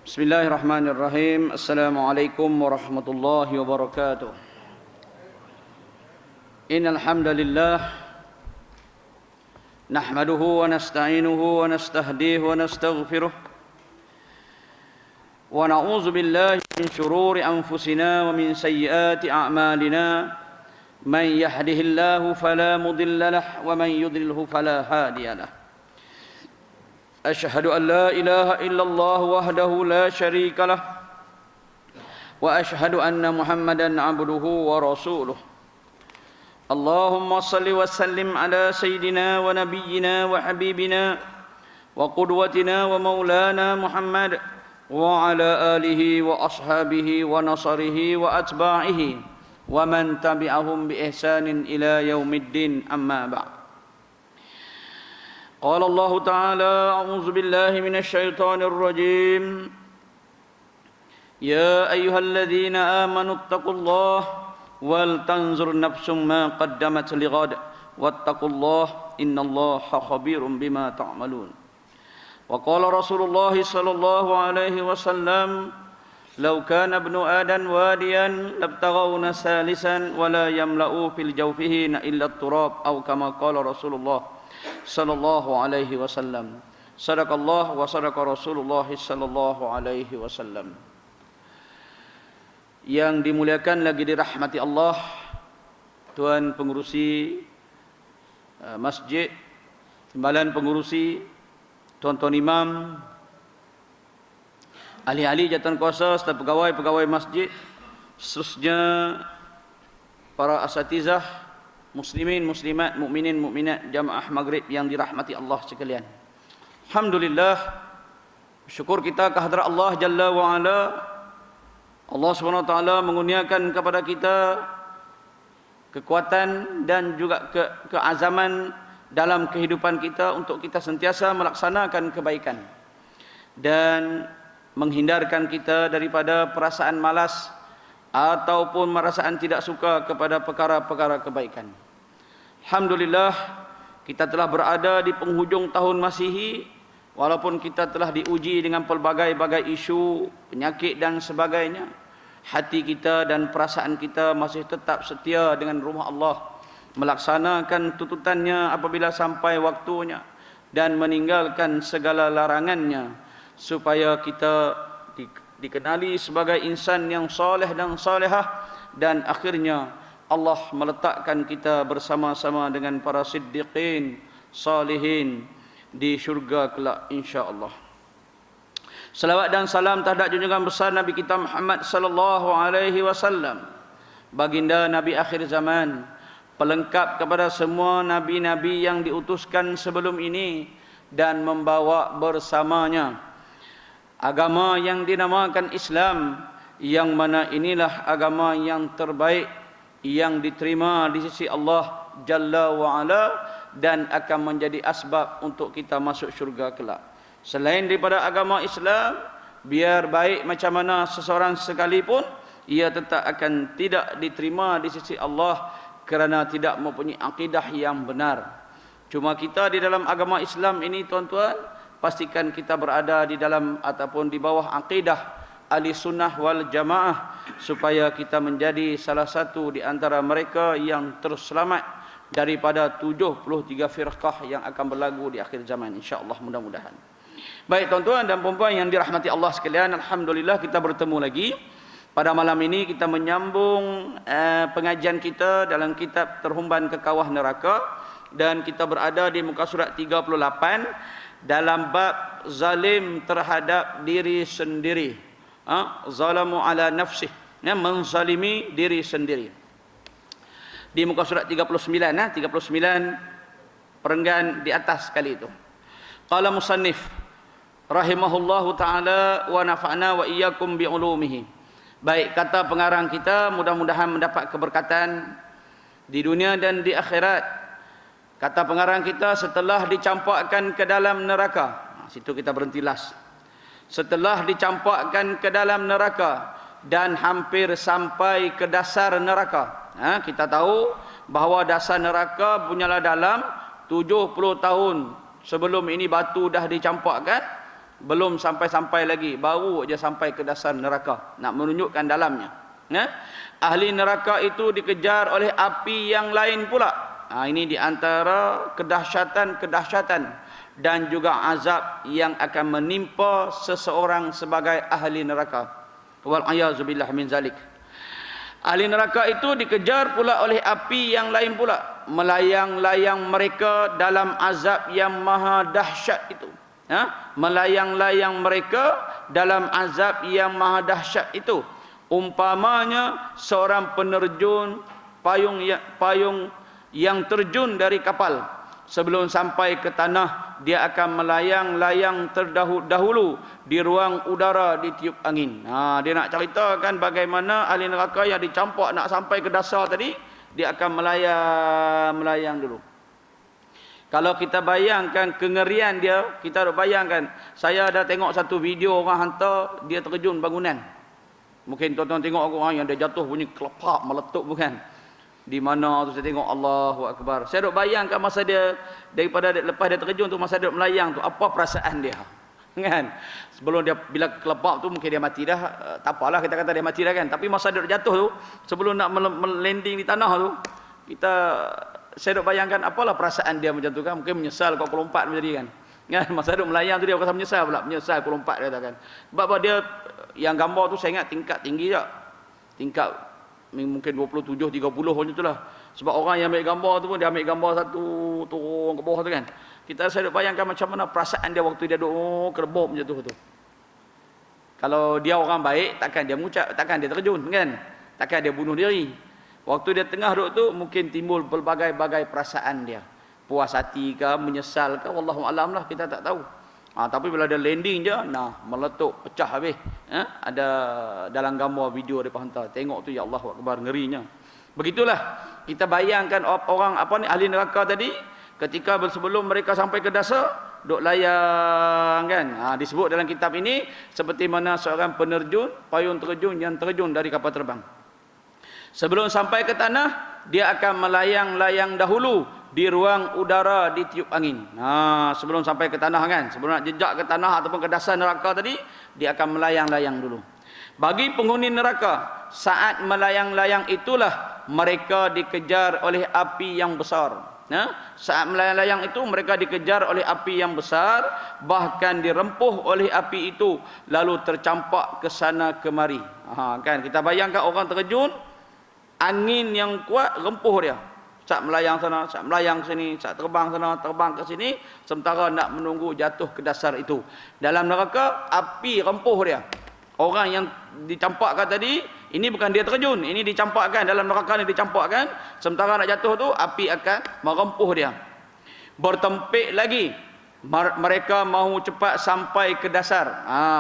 Bismillahirrahmanirrahim. Assalamualaikum warahmatullahi wabarakatuh. Innal hamdalillah nahmaduhu wa nasta'inuhu wa nastahdihi wa nastaghfiruh wa na'udzu billahi min shururi anfusina wa min sayyiati a'malina. Man yahdihillahu fala mudilla lahu wa man yudlilhu fala hadiya lahu. أشهد أن لا إله إلا الله وحده لا شريك له وأشهد أن محمدا عبده ورسوله. اللهم صل وسلم على سيدنا ونبينا وحبيبنا وقدوتنا ومولانا محمد وعلى آله وأصحابه ونصره وأتباعه ومن تبعهم بإحسان إلى يوم الدين. أما بعد. قال الله تعالى: أعوذ بالله من الشيطان الرجيم. يا أيها الذين آمنوا اتقوا الله ولتنظر نفس ما قدمت لغد واتقوا الله إن الله خبير بما تعملون. وقال رسول الله صلى الله عليه وسلم: لو كان ابن آدم واديا لابتغون ثالثا ولا يملأ في الجوفهن إلا التراب أو كما قال رسول الله sallallahu alaihi wasallam. Sadaqallah wa sadaqa Rasulullah sallallahu alaihi wasallam. Yang dimuliakan lagi dirahmati Allah, tuan pengurusi masjid, timbalan pengurusi, tuan-tuan imam, ahli-ahli jawatan kuasa serta pegawai-pegawai masjid, khususnya para asatizah, muslimin, muslimat, mukminin, mukminat, jamaah maghrib yang dirahmati Allah sekalian. Alhamdulillah, syukur kita kehadrat Allah Jalla wa Ala. Allah SWT mengurniakan kepada kita kekuatan dan juga keazaman dalam kehidupan kita untuk kita sentiasa melaksanakan kebaikan dan menghindarkan kita daripada perasaan malas ataupun perasaan tidak suka kepada perkara-perkara kebaikan. Alhamdulillah, kita telah berada di penghujung tahun Masihi, walaupun kita telah diuji dengan pelbagai-bagai isu, penyakit dan sebagainya. Hati kita dan perasaan kita masih tetap setia dengan rumah Allah, melaksanakan tuntutannya apabila sampai waktunya dan meninggalkan segala larangannya, supaya kita dikenali sebagai insan yang soleh dan solehah, dan akhirnya Allah meletakkan kita bersama-sama dengan para siddiqin, salihin di syurga kelak insya-Allah. Salawat dan salam terhadap junjungan besar Nabi kita Muhammad sallallahu alaihi wasallam, baginda Nabi akhir zaman, pelengkap kepada semua nabi-nabi yang diutuskan sebelum ini dan membawa bersamanya agama yang dinamakan Islam, yang mana inilah agama yang terbaik yang diterima di sisi Allah Jalla wa Ala dan akan menjadi asbab untuk kita masuk syurga kelak. Selain daripada agama Islam, biar baik macam mana seseorang sekalipun, ia tetap akan tidak diterima di sisi Allah kerana tidak mempunyai akidah yang benar. Cuma kita di dalam agama Islam ini, tuan-tuan, pastikan kita berada di dalam ataupun di bawah akidah ahli sunnah wal jamaah, supaya kita menjadi salah satu di antara mereka yang terselamat daripada 73 firqah yang akan berlagu di akhir zaman insya-Allah, mudah-mudahan. Baik tuan-tuan dan puan-puan yang dirahmati Allah sekalian, alhamdulillah kita bertemu lagi. Pada malam ini kita menyambung pengajian kita dalam kitab Terhumban ke Kawah Neraka, dan kita berada di muka surat 38 dalam bab zalim terhadap diri sendiri. Zalamu ala nafsih, menzalimi diri sendiri. Di muka surat 39, 39 perenggan di atas kali itu. Qala musannif rahimahullahu taala wa nafa'na wa iyyakum bi ulumihi. Baik, kata pengarang kita, mudah-mudahan mendapat keberkatan di dunia dan di akhirat. Kata pengarang kita, setelah dicampakkan ke dalam neraka, situ kita berhenti las. Setelah dicampakkan ke dalam neraka dan hampir sampai ke dasar neraka, kita tahu bahawa dasar neraka punyalah dalam 70 tahun sebelum ini batu dah dicampakkan, belum sampai-sampai lagi, baru aja sampai ke dasar neraka, nak menunjukkan dalamnya. Ahli neraka itu dikejar oleh api yang lain pula. Ini di antara kedahsyatan dan juga azab yang akan menimpa seseorang sebagai ahli neraka. Wal ayazubillah min zalik. Ahli neraka itu dikejar pula oleh api yang lain pula, melayang-layang mereka dalam azab yang maha dahsyat itu. Melayang-layang mereka dalam azab yang maha dahsyat itu. Umpamanya seorang penerjun payung yang terjun dari kapal, sebelum sampai ke tanah dia akan melayang-layang terdahulu di ruang udara ditiup angin. Dia nak ceritakan bagaimana ahli neraka yang dicampak nak sampai ke dasar tadi, dia akan melayang dulu. Kalau kita bayangkan kengerian dia, kita ada bayangkan. Saya ada tengok satu video orang hantar dia terjun bangunan. Mungkin tuan-tuan tengok orang yang dia jatuh bunyi kelepak meletup bukan? Di mana tu saya tengok, Allahu Akbar. Saya duk bayangkan masa dia lepas dia terjun tu, masa dia melayang tu, apa perasaan dia. Kan? Sebelum dia bila kelepak tu mungkin dia mati dah, tak apalah kita kata dia mati dah kan. Tapi masa dia jatuh tu, sebelum nak landing di tanah tu, saya duk bayangkan apalah perasaan dia macam tu kan. Mungkin menyesal kau lompat macam tadi kan. Kan masa dia melayang tu dia rasa menyesal pula, menyesal kau lompat dia katakan. Sebab dia yang gambar tu saya ingat tingkat tinggi tak. Tingkat mungkin 27 30 macam itulah. Sebab orang yang ambil gambar tu pun dia ambil gambar satu turun ke bawah tu kan. Saya duk bayangkan macam mana perasaan dia waktu dia duk kerebop macam tu. Kalau dia orang baik takkan dia mengucap, takkan dia terjun kan. Takkan dia bunuh diri. Waktu dia tengah duduk tu mungkin timbul pelbagai-bagai perasaan dia. Puas hati ke, menyesal ke, wallahu alam lah, kita tak tahu. Tapi bila dia landing je, meletup, pecah habis. Ada dalam gambar video dia hantar. Tengok tu, ya Allah Akbar, ngerinya. Begitulah kita bayangkan orang ahli neraka tadi, ketika sebelum mereka sampai ke dasar, duk layang kan. Disebut dalam kitab ini seperti mana seorang penerjun payung terjun yang terjun dari kapal terbang. Sebelum sampai ke tanah, dia akan melayang-layang dahulu di ruang udara ditiup angin. Sebelum sampai ke tanah kan, sebelum nak jejak ke tanah ataupun ke dasar neraka tadi, dia akan melayang-layang dulu. Bagi penghuni neraka, saat melayang-layang itulah mereka dikejar oleh api yang besar. Saat melayang-layang itu mereka dikejar oleh api yang besar, bahkan dirempuh oleh api itu lalu tercampak ke sana kemari. Kan kita bayangkan orang terjun, angin yang kuat rempuh dia. Saat melayang sana, saat melayang sini, saat terbang sana, terbang ke sini, sementara nak menunggu jatuh ke dasar itu. Dalam neraka, api rempuh dia. Orang yang dicampakkan tadi, ini bukan dia terjun, ini dicampakkan, dalam neraka ni dicampakkan, sementara nak jatuh tu, api akan merempuh dia. Bertempik lagi, mereka mahu cepat sampai ke dasar.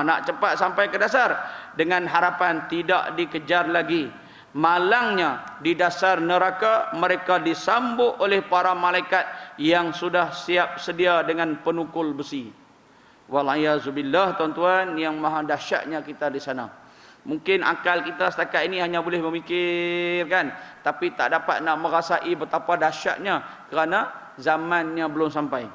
Nak cepat sampai ke dasar, dengan harapan tidak dikejar lagi. Malangnya di dasar neraka mereka disambut oleh para malaikat yang sudah siap sedia dengan penukul besi. Walayazubillah, tuan-tuan, yang maha dahsyatnya kita di sana. Mungkin akal kita setakat ini hanya boleh memikirkan, tapi tak dapat nak merasai betapa dahsyatnya kerana zamannya belum sampai.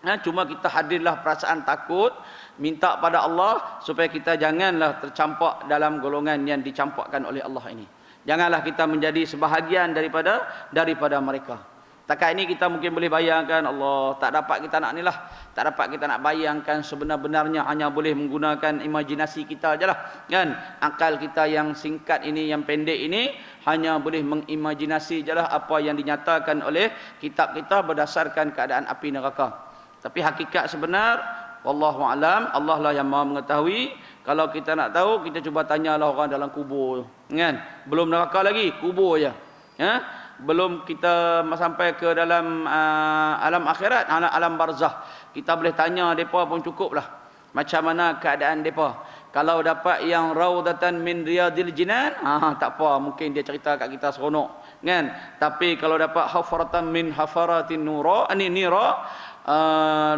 Cuma kita hadirlah perasaan takut, minta pada Allah supaya kita janganlah tercampak dalam golongan yang dicampakkan oleh Allah ini. Janganlah kita menjadi sebahagian daripada mereka. Takat ini kita mungkin boleh bayangkan, Allah, tak dapat kita nak inilah, tak dapat kita nak bayangkan, sebenar-benarnya hanya boleh menggunakan imajinasi kita ajalah kan. Akal kita yang singkat ini, yang pendek ini, hanya boleh mengimajinasi ajalah apa yang dinyatakan oleh kitab kita berdasarkan keadaan api neraka. Tapi hakikat sebenar, wallahu alam, Allah lah yang maha mengetahui. Kalau kita nak tahu, kita cuba tanyalah orang dalam kubur kan. Belum neraka lagi, kubur je. Belum kita sampai ke dalam alam akhirat, alam barzah. Kita boleh tanya depa pun cukup lah, macam mana keadaan depa. Kalau dapat yang raudatan min riyadil jinan, tak apa, mungkin dia cerita kat kita seronok kan. Tapi kalau dapat hafaratan min hafaratin nira,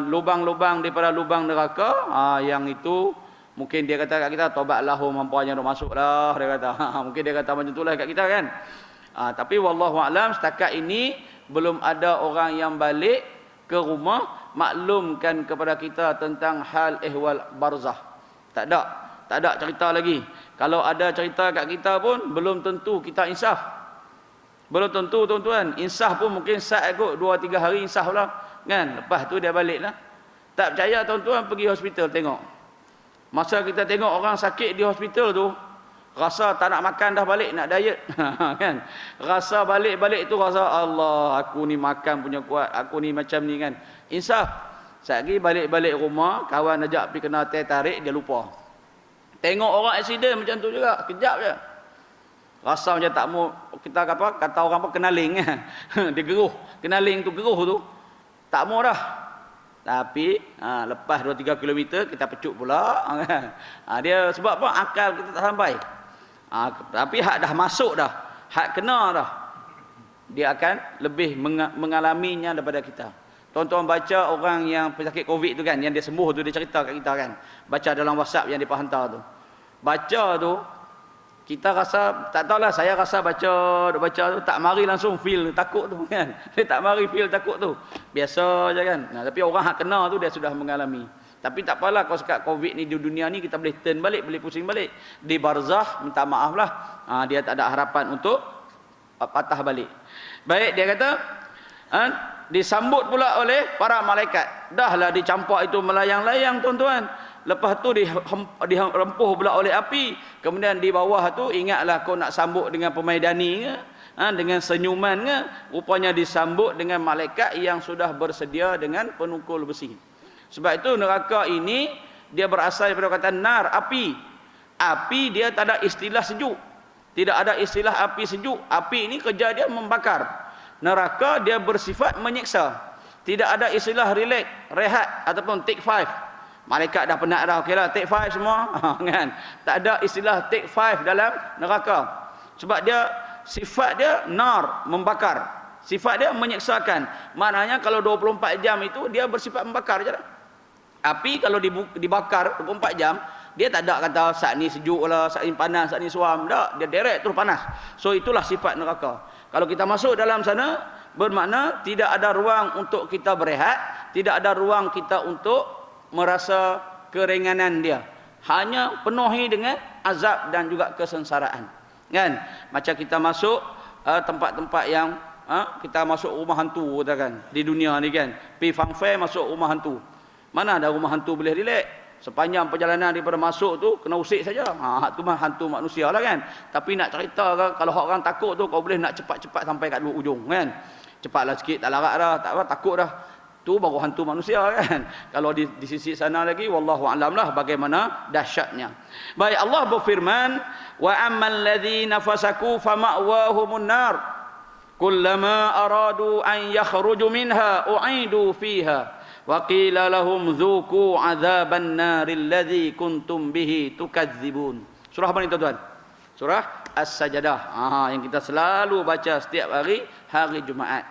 lubang-lubang daripada lubang neraka, yang itu mungkin dia kata kat kita, tobatlah mampuannya dah masuk dah, dia kata. Mungkin dia kata macam itulah kat kita kan. Tapi wallahu alam, setakat ini belum ada orang yang balik ke rumah maklumkan kepada kita tentang hal ehwal barzah. Tak ada cerita lagi. Kalau ada cerita kat kita pun belum tentu kita insaf. Belum tentu tuan-tuan. Insaf pun mungkin sat kot 2-3 hari insaf lah. Kan? Lepas tu dia balik lah. Tak percaya tuan-tuan, pergi hospital tengok. Masa kita tengok orang sakit di hospital tu, rasa tak nak makan dah, balik nak diet. Kan? Rasa balik-balik tu rasa Allah, aku ni makan punya kuat, aku ni macam ni kan. Insaf. Sekali balik-balik rumah, kawan ajak pergi kena teh tarik, dia lupa. Tengok orang aksiden macam tu juga, kejap je. Rasa macam tak mau, kita kata orang apa, kenaling kan. Dia geruh, kenaling tu geruh tu. Tak mau dah. Tapi lepas 2-3 km kita pecut pula kan. Dia sebab apa? Akal kita tak sampai. Tapi hak dah masuk dah, hak kena dah, dia akan lebih mengalaminya daripada kita. Tuan-tuan baca orang yang pesakit COVID tu kan, yang dia sembuh tu, dia cerita kat kita kan. Baca dalam WhatsApp yang dia hantar tu. Baca tu, kita rasa, tak tahulah, saya rasa baca tu tak mari langsung feel takut tu kan. Dia tak mari feel takut tu. Biasa je kan. Tapi orang hak kena tu dia sudah mengalami. Tapi tak apalah, kalau sekat COVID ni di dunia ni kita boleh turn balik, boleh pusing balik. Di barzah minta maaf lah. Dia tak ada harapan untuk patah balik. Baik, dia kata disambut pula oleh para malaikat. Dahlah dicampak itu melayang-layang tuan-tuan. Lepas tu dirempuh pula oleh api. Kemudian di bawah tu, ingatlah kau nak sambut dengan pemaidani ke? Dengan senyuman ke? Rupanya disambut dengan malaikat yang sudah bersedia dengan penukul besi. Sebab itu neraka ini dia berasal daripada kata nar, api. Api dia tak ada istilah sejuk. Tidak ada istilah api sejuk. Api ini kerja dia membakar. Neraka dia bersifat menyiksa. Tidak ada istilah relax, rehat ataupun take 5. Malaikat dah penat dah, okeylah take 5 semua. Kan? Tak ada istilah take 5 dalam neraka. Sebab dia sifat dia nar, membakar. Sifat dia menyiksakan. Maknanya kalau 24 jam itu dia bersifat membakar je lah. Api kalau dibakar 24 jam, dia tak ada kata saat ni sejuk lah, saat ni panas, saat ni suam. Tak, dia direct terus panas. So itulah sifat neraka. Kalau kita masuk dalam sana, bermakna tidak ada ruang untuk kita berehat, tidak ada ruang kita untuk merasa keringanan dia. Hanya penuhi dengan azab dan juga kesengsaraan. Kan? Macam kita masuk tempat-tempat yang kita masuk rumah hantu kan, di dunia ni kan. Pergi funfair masuk rumah hantu. Mana ada rumah hantu boleh relax? Sepanjang perjalanan daripada masuk tu kena usik saja. Tu mah hantu manusia lah kan. Tapi nak cerita kan, kalau orang takut tu kau boleh nak cepat-cepat sampai kat dua ujung kan. Cepatlah sikit, tak larat dah, tak apa, takut dah. Tu baru hantu manusia kan. Kalau di sisi sana lagi, wallahu a'lam lah bagaimana dahsyatnya. Baik, Allah berfirman, wa ammal ladzina fasaku fama'wahumun nar kullama aradu an yakhruju minha u'idu fiha wa qila lahum dzuqu 'adzaban naril ladzi kuntum bihi tukadzibun. Surah apa ni tuan-tuan? Surah As-Sajdah. Yang kita selalu baca setiap hari Jumaat.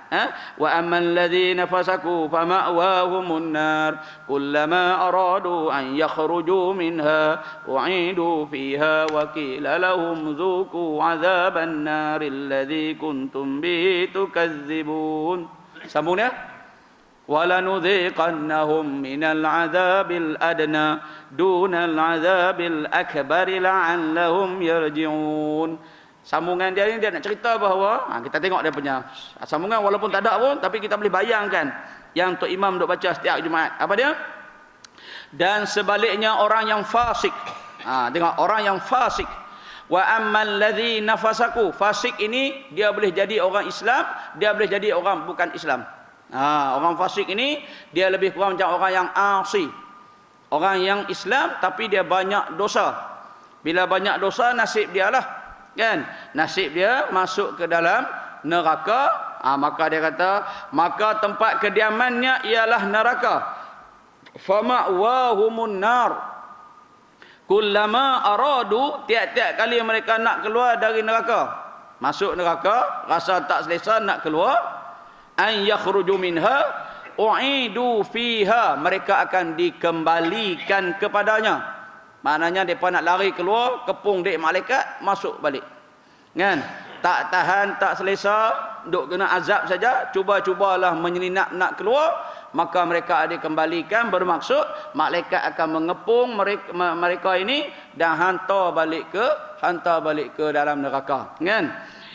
Wa ammal ladzina fasaku fama'wahumun nar kullama aradu an yakhruju minha u'idu fiha wa qila lahum dzuqu 'adzaban naril ladzi kuntum bihi tukadzibun. Sambung dia. وَلَنُذِيقَنَّهُمْ مِنَ الْعَذَابِ الْأَدْنَى دُونَ الْعَذَابِ الْأَكْبَرِ لَعَلَّهُمْ يَرْجِعُونَ. Sambungan dia ni dia nak cerita bahawa kita tengok dia punya sambungan walaupun tak ada pun, tapi kita boleh bayangkan yang Tok Imam duk baca setiap Jumaat. Apa dia? Dan sebaliknya orang yang fasik. Tengok orang yang fasik. Wa ammal ladzina fasaku. Fasik ini dia boleh jadi orang Islam, dia boleh jadi orang bukan Islam. Orang fasik ini dia lebih kurang macam orang yang asi. Orang yang Islam tapi dia banyak dosa. Bila banyak dosa, nasib dia lah. Kan? Nasib dia masuk ke dalam neraka. Maka dia kata, maka tempat kediamannya ialah neraka. Fama'wahumun nar. Kullama aradu, tiap-tiap kali mereka nak keluar dari neraka, masuk neraka, rasa tak selesa nak keluar, an yakhruju minha u'idu fiha, mereka akan dikembalikan kepadanya. Maknanya depa nak lari keluar, kepung dek malaikat, masuk balik. Kan? Tak tahan, tak selesa, duk kena azab saja, cuba-cubalah menyelinap nak keluar, maka mereka dikembalikan, bermaksud malaikat akan mengepung mereka ini dan hantar balik ke dalam neraka, kan?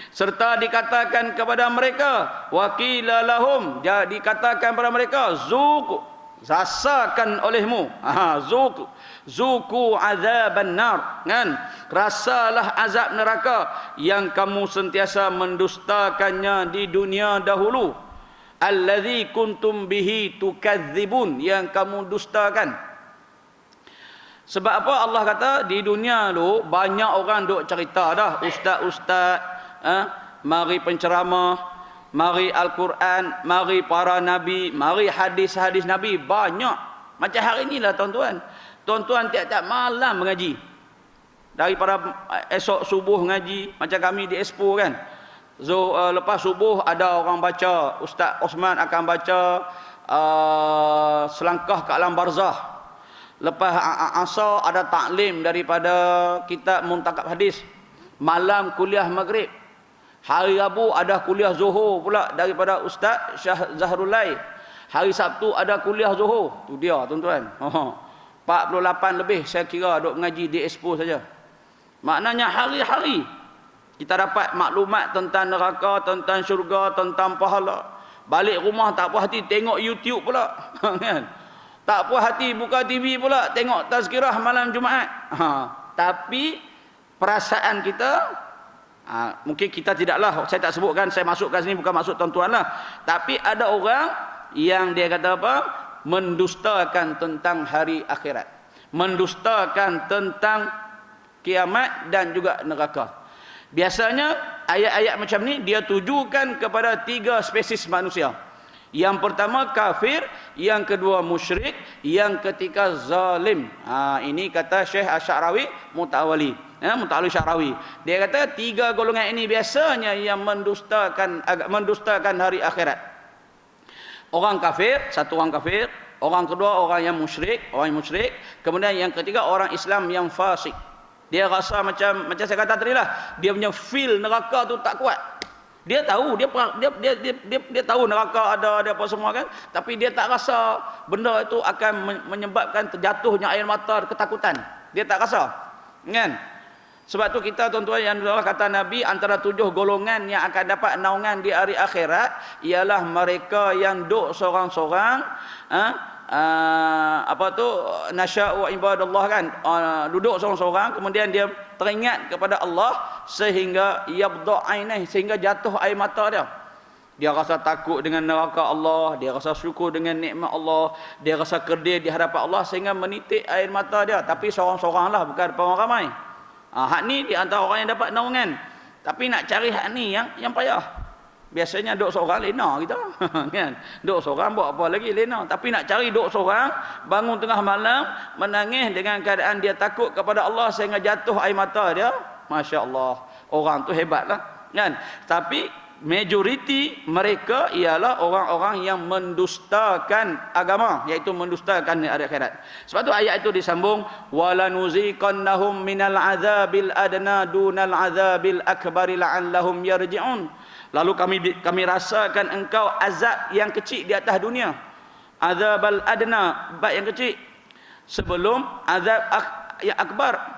Serta dikatakan kepada mereka, waqila lahum, dikatakan kepada mereka, zuq, rasakan olehmu, zuku azaban nar, kan? Rasalah azab neraka yang kamu sentiasa mendustakannya di dunia dahulu, allazi kuntum bihi tukadzibun, yang kamu dustakan. Sebab apa Allah kata di dunia tu banyak orang duk cerita dah, ustaz-ustaz, mari penceramah, mari Al-Quran, mari para nabi, mari hadis-hadis nabi, banyak. Macam hari inilah tuan-tuan. Tuan-tuan tiap-tiap malam mengaji. Daripada esok subuh ngaji, macam kami di Expo kan. So lepas subuh ada orang baca, Ustaz Osman akan baca selangkah ke alam barzah. Lepas asar ada taklim daripada kitab Muntakab Hadis. Malam kuliah maghrib. Hari Rabu ada kuliah Zuhur pula daripada Ustaz Syah Zahrulai. Hari Sabtu ada kuliah Zuhur. Tu dia tuan-tuan. 48 lebih saya kira duk mengaji di Expo saja. Maknanya hari-hari kita dapat maklumat tentang neraka, tentang syurga, tentang pahala. Balik rumah tak puas hati tengok YouTube pula. Kan? Tak puas hati buka TV pula tengok tazkirah malam Jumaat. Tapi perasaan kita, mungkin kita tidaklah, saya tak sebutkan, saya masukkan sini bukan maksud tuan-tuan lah. Tapi ada orang yang dia kata apa? Mendustakan tentang hari akhirat. Mendustakan tentang kiamat dan juga neraka. Biasanya ayat-ayat macam ni dia tujukan kepada 3 spesies manusia. Yang pertama kafir, yang kedua musyrik, yang ketiga zalim. Ini kata Syekh Asy-Sya'rawi Mutawali, Mutawali Sya'rawi. Dia kata 3 golongan ini biasanya yang mendustakan hari akhirat. Orang kafir, satu orang kafir, orang kedua orang yang musyrik, kemudian yang ketiga orang Islam yang fasik. Dia rasa macam saya kata tadi lah, dia punya feel neraka tu tak kuat. Dia tahu, dia tahu neraka ada apa semua kan, tapi dia tak rasa benda itu akan menyebabkan terjatuhnya air mata, ketakutan. Dia tak rasa. Kan? Sebab tu kita tuan-tuan yang Allah kata Nabi, antara 7 golongan yang akan dapat naungan di hari akhirat ialah mereka yang duduk seorang-seorang, nasya'u ibadallah kan, duduk seorang-seorang kemudian dia teringat kepada Allah sehingga yabda'ainah, sehingga jatuh air mata dia. Dia rasa takut dengan neraka Allah, dia rasa syukur dengan nikmat Allah, dia rasa kerdil di hadapan Allah sehingga menitik air mata dia, tapi seorang-seorang lah, bukan orang ramai. Hak ni di antara orang yang dapat naungan. Tapi nak cari hak ni yang payah. Biasanya duduk seorang lena kita. Kan? Duduk seorang buat apa lagi lena. Tapi nak cari duduk seorang, bangun tengah malam, menangis dengan keadaan dia takut kepada Allah sehingga jatuh air mata dia. Masya Allah. Orang tu hebatlah. Kan? Tapi majoriti mereka ialah orang-orang yang mendustakan agama, iaitu mendustakan hari akhirat. Sebab tu ayat itu disambung, walanuziqannahum minal azabil adna dunal azabil akbari la'allahum yarji'un. Lalu kami rasakan engkau azab yang kecil di atas dunia. Azabal adna, bab yang kecil, sebelum azab yang akbar.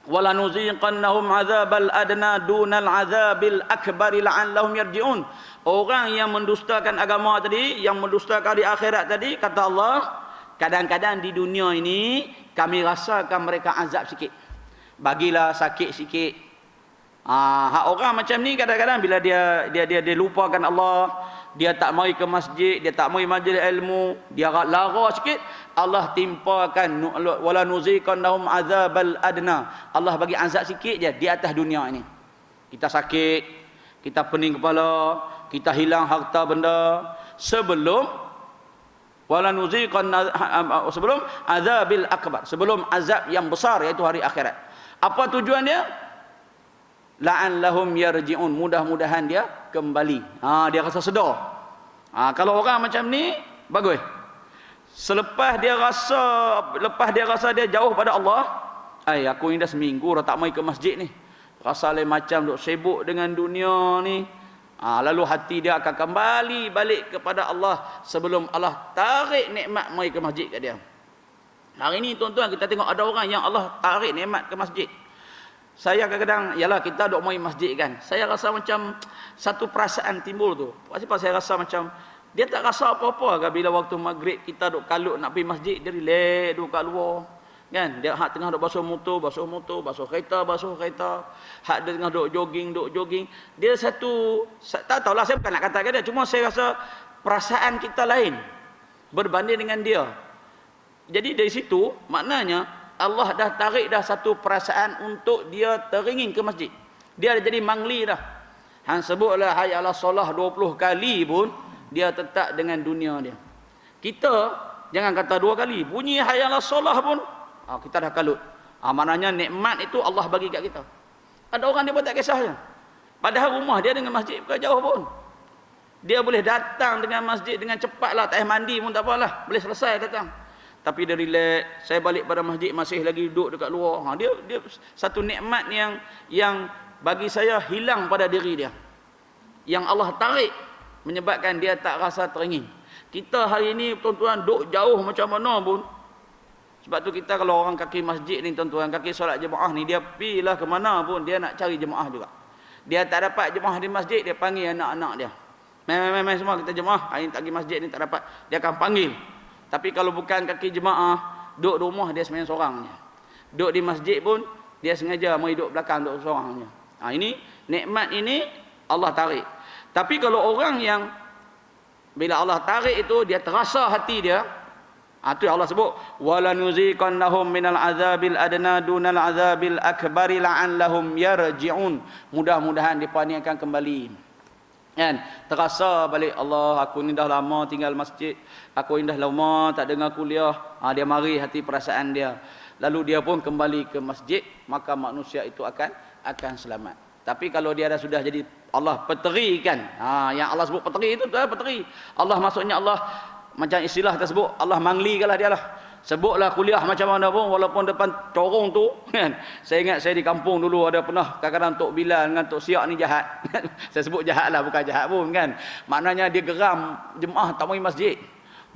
Wala nuziqannahum azabal adna dunal azabil akbari la'allahum yarji'un. Orang yang mendustakan agama tadi, yang mendustakan di akhirat tadi, kata Allah, kadang-kadang di dunia ini kami rasakan mereka azab sikit. Bagilah sakit sikit. Hak orang macam ni kadang-kadang bila dia lupakan Allah, dia tak mari ke masjid, dia tak mari majlis ilmu, dia lara sikit, Allah timpakan wala nuziqannahum azabal adna. Allah bagi azab sikit je di atas dunia ini. Kita sakit, kita pening kepala, kita hilang harta benda sebelum wala sebelum azabil akbar, sebelum azab yang besar iaitu hari akhirat. Apa tujuan dia? La'allahum yarji'un, mudah-mudahan dia kembali. Dia rasa sedar. Kalau orang macam ni bagus. Lepas dia rasa dia jauh pada Allah, aku ni dah seminggu dah tak mai ke masjid ni. Rasa lain macam duk sibuk dengan dunia ni. Lalu hati dia akan kembali balik kepada Allah sebelum Allah tarik nikmat mai ke masjid kat dia. Hari ni tuan-tuan kita tengok ada orang yang Allah tarik nikmat ke masjid. Saya kadang-kadang, yalah kita duk mai masjid kan. Saya rasa macam satu perasaan timbul tu. Sebab saya rasa macam dia tak rasa apa-apa ke bila waktu maghrib kita duk kalut nak pergi masjid, dia relax duk kat luar. Kan? Dia hak tengah duk basuh motor, basuh kereta. Hak dia tengah duk jogging. Dia satu, tak tahulah, saya bukan nak katakan dia, cuma saya rasa perasaan kita lain berbanding dengan dia. Jadi dari situ maknanya Allah dah tarik dah satu perasaan untuk dia teringin ke masjid. Dia dah jadi mangli dah. Hang sebutlah hayy ala solah 20 kali pun dia tetap dengan dunia dia. Kita jangan kata 2 kali, bunyi hayy ala solah pun kita dah kalut. Maknanya nikmat itu Allah bagi kat kita. Ada orang dia pun tak kisahnya. Padahal rumah dia dengan masjid bukan jauh pun. Dia boleh datang dengan masjid dengan cepatlah, tak payah mandi pun tak apalah, boleh selesai datang. Tapi dia relax, saya balik pada masjid masih lagi duduk dekat luar. Dia satu nikmat yang bagi saya hilang pada diri dia. Yang Allah tarik menyebabkan dia tak rasa teringin. Kita hari ini tuan-tuan duduk jauh macam mana pun. Sebab tu kita kalau orang kaki masjid ni tuan-tuan, kaki solat jemaah ni, dia pergilah ke mana pun dia nak cari jemaah juga. Dia tak dapat jemaah di masjid, dia panggil anak-anak dia. Mai semua kita jemaah, hari ni tak pergi masjid ni tak dapat. Dia akan panggil. Tapi kalau bukan kaki jemaah, duduk di rumah dia sembahyang seorang je. Duduk di masjid pun dia sengaja mau duduk belakang duduk seorang je. Ini nikmat ini Allah tarik. Tapi kalau orang yang bila Allah tarik itu dia terasa hati dia, itu Allah sebut wala nuziqannahum minal azabil adna dunal azabil akbari la'allahum yarji'un. Mudah-mudahan depa ni akan kembali. Kan? Terasa balik, Allah aku ni dah lama tinggal masjid, aku ni dah lama tak dengar kuliah. Dia mari hati perasaan dia. Lalu dia pun kembali ke masjid, maka manusia itu akan selamat. Tapi kalau dia dah sudah jadi Allah peterikan. Yang Allah sebut peteri itu peteri. Allah maksudnya Allah macam istilah tersebut, Allah manglikanlah dia lah. Sebutlah kuliah macam mana pun, walaupun depan corong tu kan. Saya ingat saya di kampung dulu ada pernah kadang-kadang Tok Bilal dengan Tok Siak ni jahat. Saya sebut jahat lah, bukan jahat pun kan. Maknanya dia geram jemaah tak mai masjid.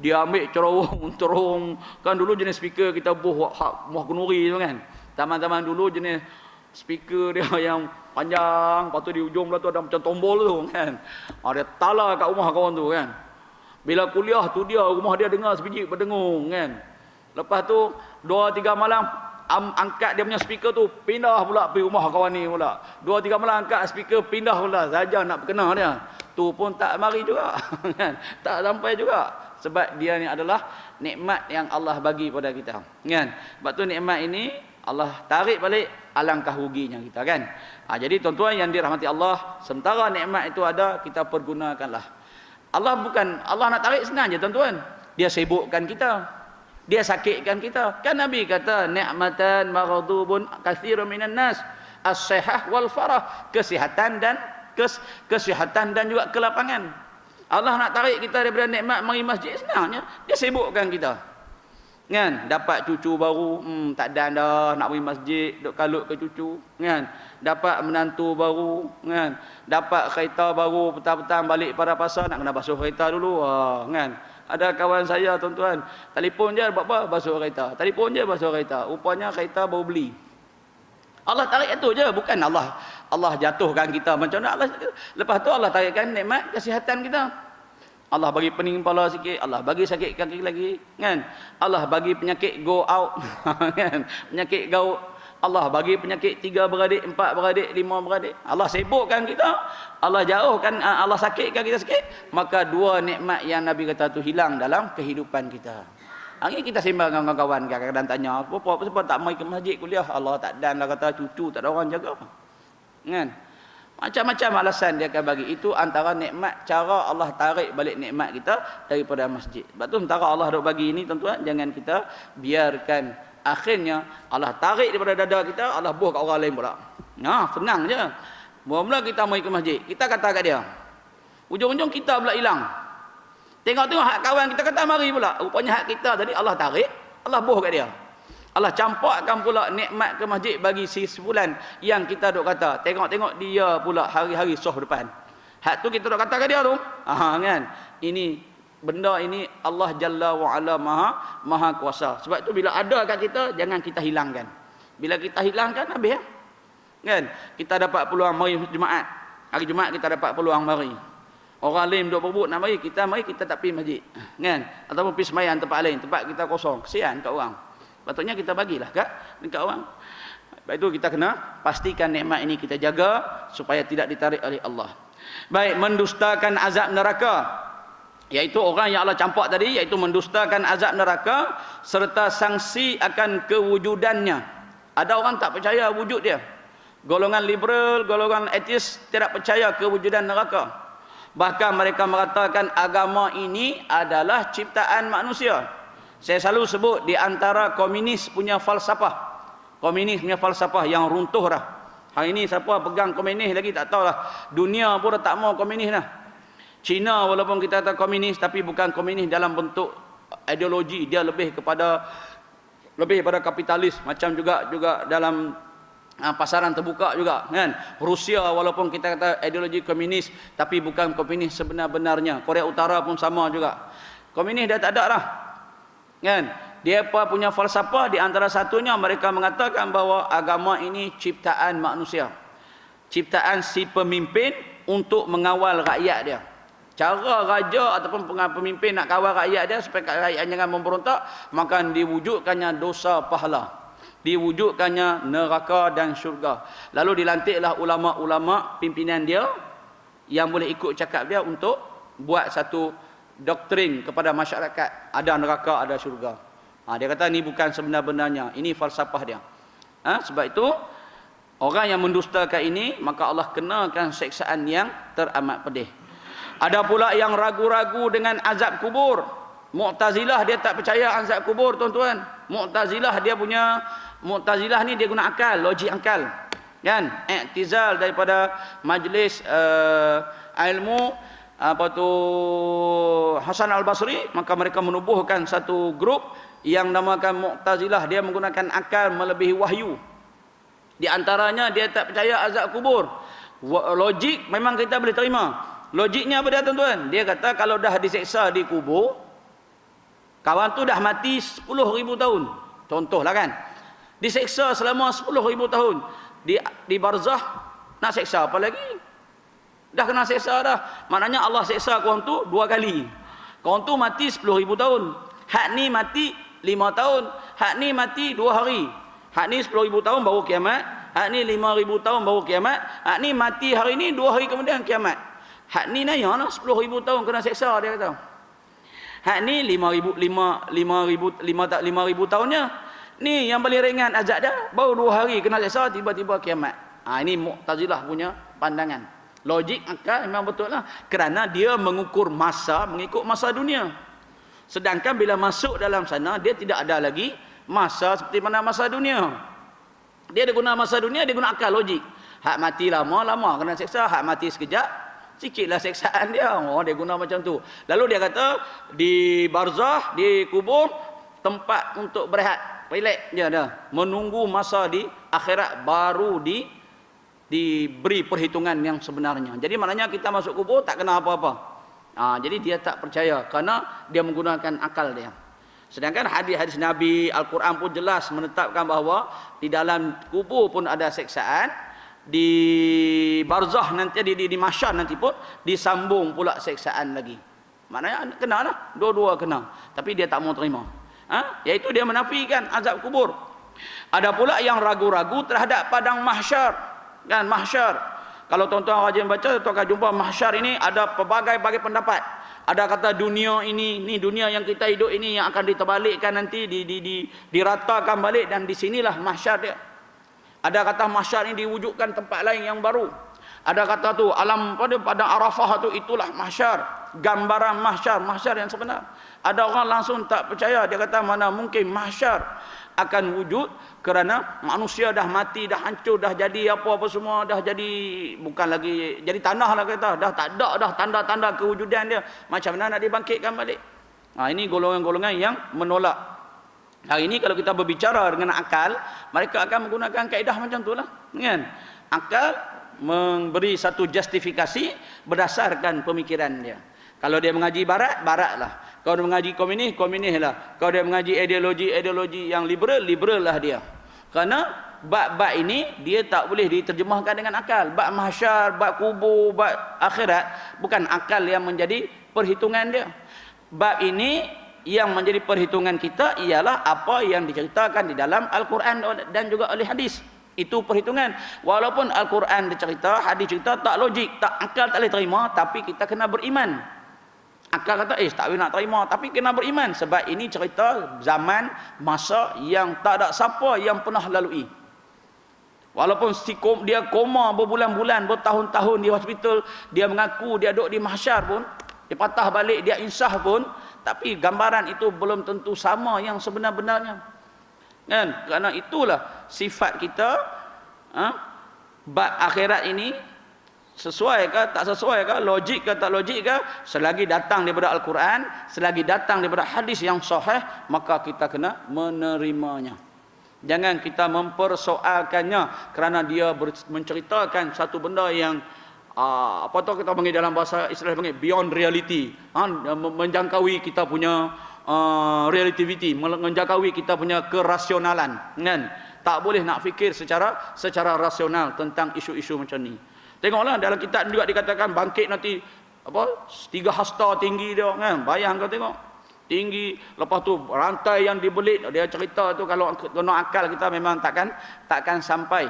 Dia ambil corong kan, dulu jenis speaker kita buh kenuri tu kan. Zaman-zaman dulu jenis speaker dia yang panjang, lepas tu di ujung belah tu ada macam tombol tu kan. Dia tala kat rumah kawan tu kan. Bila kuliah tu dia, rumah dia dengar sebiji berdengung kan. Lepas tu 2-3 malam angkat dia punya speaker tu, pindah pula pergi rumah kawan ni pula. 2-3 malam angkat speaker, pindah pula saja nak berkenal dia. Tu pun tak mari juga kan. Tak sampai juga. Sebab dia ni adalah nikmat yang Allah bagi pada kita kan. Sebab tu nikmat ini Allah tarik balik, alangkah ruginya kita kan. Jadi tuan-tuan yang dirahmati Allah, sementara nikmat itu ada, kita pergunakanlah. Allah nak tarik senang je tuan-tuan. Dia sibukkan kita. Dia sakitkan kita. Kan Nabi kata ni'matan maghdubun katsirun minan nas, as-sihah wal farah, kesihatan dan juga kelapangan. Allah nak tarik kita daripada nikmat mari masjid senangnya. Dia sibukkan kita. Kan? Dapat cucu baru, tak ada dah nak pergi masjid, duk kalut ke cucu, kan? Dapat menantu baru, kan? Dapat kereta baru, petang-petang balik pada pasar nak kena basuh kereta dulu, kan? Ada kawan saya tuan-tuan, telefon je buat apa? Basuh kereta. Telefon je basuh kereta. Rupanya kereta baru beli. Allah tarik itu je, bukan Allah jatuhkan kita macam mana. Lepas tu Allah tarikkan nikmat kesihatan kita. Allah bagi pening kepala sikit, Allah bagi sakit kaki lagi, kan? Allah bagi penyakit go out, kan? Penyakit gout. Allah bagi penyakit 3 beradik, 4 beradik, 5 beradik. Allah sibukkan kita, Allah jauhkan, Allah sakitkan kita sikit, maka 2 nikmat yang Nabi kata tu hilang dalam kehidupan kita. Hari kita sembang dengan kawan-kawan, kadang-kadang tanya, apa sebab tak mai ke masjid kuliah? Allah tak dan lah kata, cucu tak ada orang jaga. Kan? Macam-macam alasan dia akan bagi. Itu antara nikmat, cara Allah tarik balik nikmat kita daripada masjid. Sebab tu sementara Allah duk bagi ini tuan-tuan, jangan kita biarkan akhirnya Allah tarik daripada dada kita, Allah buh kat orang lain pula. Senang je. Mula-mula kita mai ke masjid, kita kata kat dia, ujung-ujung kita pula hilang. Tengok-tengok hak kawan kita kata mari pula. Rupanya hak kita tadi Allah tarik, Allah buh kat dia. Allah campakkan pula nikmat ke masjid bagi si sebulan yang kita duk kata. Tengok-tengok dia pula hari-hari soh depan. Hak tu kita nak kata ke dia tu. Kan. Ini benda ini Allah Jalla wa Ala maha kuasa. Sebab tu bila ada kat kita, jangan kita hilangkan. Bila kita hilangkan, habis ya. Kan? Kita dapat peluang mari Jumaat. Hari Jumaat kita dapat peluang mari. Orang lain duk berebut nak mari, kita tak pergi masjid. Kan? Ataupun pergi sembahyang tempat lain, tempat kita kosong. Kesian kat orang. Patutnya kita bagilah dekat orang. Baik itu kita kena pastikan nikmat ini kita jaga supaya tidak ditarik oleh Allah. Baik, mendustakan azab neraka, iaitu orang yang Allah campak tadi, iaitu mendustakan azab neraka serta sanksi akan kewujudannya. Ada orang tak percaya wujud dia. Golongan liberal, golongan ateis tidak percaya kewujudan neraka. Bahkan mereka mengatakan agama ini adalah ciptaan manusia. Saya selalu sebut di antara komunis punya falsafah. Komunis punya falsafah yang runtuh dah. Hari ini siapa pegang komunis lagi tak tahulah. Dunia pun dah tak mau komunis dah. Cina walaupun kita kata komunis, tapi bukan komunis dalam bentuk ideologi. Dia lebih pada kapitalis. Macam juga dalam pasaran terbuka juga, kan. Rusia walaupun kita kata ideologi komunis, tapi bukan komunis sebenar-benarnya. Korea Utara pun sama juga. Komunis dah tak ada dah, kan. Dia apa punya falsafah, di antara satunya mereka mengatakan bahawa agama ini ciptaan manusia, ciptaan si pemimpin untuk mengawal rakyat dia. Cara raja ataupun pemimpin nak kawal rakyat dia supaya rakyat jangan memberontak, maka diwujudkannya dosa pahala, diwujudkannya neraka dan syurga. Lalu dilantiklah ulama-ulama pimpinan dia yang boleh ikut cakap dia untuk buat satu doktrin kepada masyarakat, ada neraka, ada syurga. Dia kata ni bukan sebenar-benarnya, ini falsafah dia. Sebab itu orang yang mendustakan ini, maka Allah kenakan seksaan yang teramat pedih. Ada pula yang ragu-ragu dengan azab kubur. Mu'tazilah dia tak percaya azab kubur, tuan-tuan. Mu'tazilah ni dia guna akal, logik akal, kan. I'tizal daripada majlis ilmu Hasan Al-Basri, maka mereka menubuhkan satu grup yang namakan Mu'tazilah. Dia menggunakan akal melebihi wahyu. Di antaranya dia tak percaya azab kubur. Logik memang kita boleh terima. Logiknya apa dia, tuan-tuan? Dia kata kalau dah diseksa di kubur, kawan tu dah mati 10,000 tahun. Contohlah, kan. Diseksa selama 10,000 tahun. Di barzah nak seksa apa lagi? Dah kena seksa dah. Maknanya Allah seksa kawan tu 2 kali. Kawan tu mati 10,000 tahun. Hak ni mati 5 tahun. Hak ni mati 2 hari. Hak ni 10,000 tahun baru kiamat. Hak ni 5,000 tahun baru kiamat. Hak ni mati hari ni 2 hari kemudian kiamat. Hak ni nanya lah 10,000 tahun kena seksa, dia kata. Hak ni 5,000 tahunnya. Ni yang paling ringan azab dia, baru 2 hari kena seksa, tiba-tiba kiamat. Ini Mu'tazilah punya pandangan. Logik akal memang betul lah. Kerana dia mengukur masa mengikut masa dunia. Sedangkan bila masuk dalam sana, dia tidak ada lagi masa seperti mana masa dunia. Dia guna masa dunia, dia guna akal, logik. Hak mati lama kena seksa, hak mati sekejap, sikitlah seksaan dia. Dia guna macam tu. Lalu dia kata di barzah, di kubur, tempat untuk berehat, relax je dah, menunggu masa di akhirat baru diberi perhitungan yang sebenarnya. Jadi maknanya kita masuk kubur tak kena apa-apa. Jadi dia tak percaya kerana dia menggunakan akal dia. Sedangkan hadis-hadis Nabi, Al-Quran pun jelas menetapkan bahawa di dalam kubur pun ada seksaan. Di barzah nanti, di mahsyar nanti pun disambung pula seksaan lagi. Maknanya kena lah, dua-dua kena. Tapi dia tak mau terima. Iaitu dia menafikan azab kubur. Ada pula yang ragu-ragu terhadap padang mahsyar, kan, mahsyar. Kalau tuan-tuan rajin baca, tuan akan jumpa mahsyar ini ada pelbagai-bagai pendapat. Ada kata dunia ini dunia yang kita hidup ini yang akan diterbalikkan nanti, diratakan balik, dan di sinilah mahsyar dia. Ada kata mahsyar ini diwujudkan tempat lain yang baru. Ada kata tu alam pada Arafah tu itulah mahsyar, gambaran mahsyar yang sebenar. Ada orang langsung tak percaya, dia kata mana mungkin mahsyar akan wujud kerana manusia dah mati, dah hancur, dah jadi apa-apa semua, dah jadi bukan lagi jadi tanah lah kata, dah tak ada dah tanda-tanda kewujudan dia. Macam mana nak dibangkitkan balik? Ini golongan-golongan yang menolak. Hari ini kalau kita berbicara dengan akal, mereka akan menggunakan kaedah macam itulah, kan? Akal memberi satu justifikasi berdasarkan pemikiran dia. Kalau dia mengaji barat, baratlah. Kalau dia mengaji komunis, komunislah. Kalau dia mengaji ideologi yang liberal, liberallah dia. Kerana bab-bab ini dia tak boleh diterjemahkan dengan akal. Bab mahsyar, bab kubur, bab akhirat, bukan akal yang menjadi perhitungan dia. Bab ini yang menjadi perhitungan kita ialah apa yang diceritakan di dalam Al-Quran dan juga oleh hadis. Itu perhitungan. Walaupun Al-Quran dicerita, hadis cerita, tak logik, tak akal tak boleh terima, tapi kita kena beriman. Akal kata, tak boleh nak terima, tapi kena beriman. Sebab ini cerita zaman, masa yang tak ada siapa yang pernah lalui. Walaupun dia koma berbulan-bulan, bertahun-tahun di hospital, dia mengaku dia duduk di mahsyar pun, dia patah balik, dia insah pun, tapi gambaran itu belum tentu sama yang sebenar-benarnya. Kan? Kerana itulah sifat kita, bab akhirat ini sesuai ke tak sesuai ke, logik ke tak logik ke, selagi datang daripada Al-Quran, selagi datang daripada hadis yang sahih, maka kita kena menerimanya. Jangan kita mempersoalkannya kerana dia menceritakan satu benda yang apa tu kita panggil dalam bahasa Islam panggil beyond reality, menjangkaui kita punya relativity, menjangkaui kita punya kerasionalan, kan? Tak boleh nak fikir secara rasional tentang isu-isu macam ni. Tengoklah dalam kitab juga dikatakan bangkit nanti 3 hasta tinggi dia, kan? Bayang kau tengok. Tinggi, lepas tu rantai yang dibelit, dia cerita tu kalau guna akal kita memang takkan sampai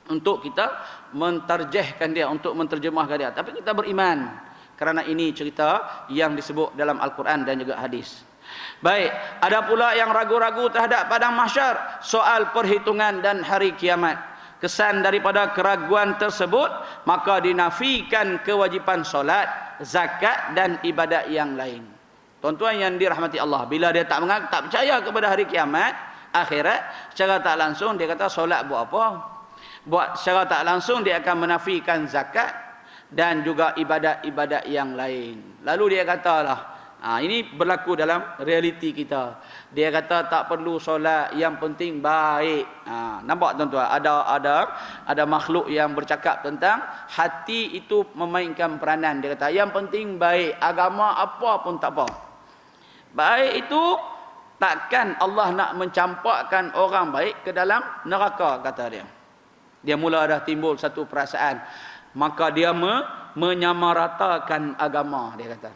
untuk kita mentarjihkan dia, untuk menterjemahkan dia. Tapi kita beriman kerana ini cerita yang disebut dalam Al-Quran dan juga hadis. Baik, ada pula yang ragu-ragu terhadap padang mahsyar, soal perhitungan dan hari kiamat. Kesan daripada keraguan tersebut, maka dinafikan kewajipan solat, zakat dan ibadat yang lain. Tuan-tuan yang dirahmati Allah, bila dia tak percaya kepada hari kiamat, akhirat, secara tak langsung dia kata solat buat apa? Secara tak langsung dia akan menafikan zakat dan juga ibadat-ibadat yang lain. Lalu dia katalah, ini berlaku dalam realiti kita. Dia kata tak perlu solat, yang penting baik. Nampak tuan-tuan, ada makhluk yang bercakap tentang hati itu memainkan peranan. Dia kata yang penting baik, agama apa pun tak apa. Baik itu takkan Allah nak mencampakkan orang baik ke dalam neraka, kata dia. Dia mula dah timbul satu perasaan, maka dia menyamaratakan agama, dia kata.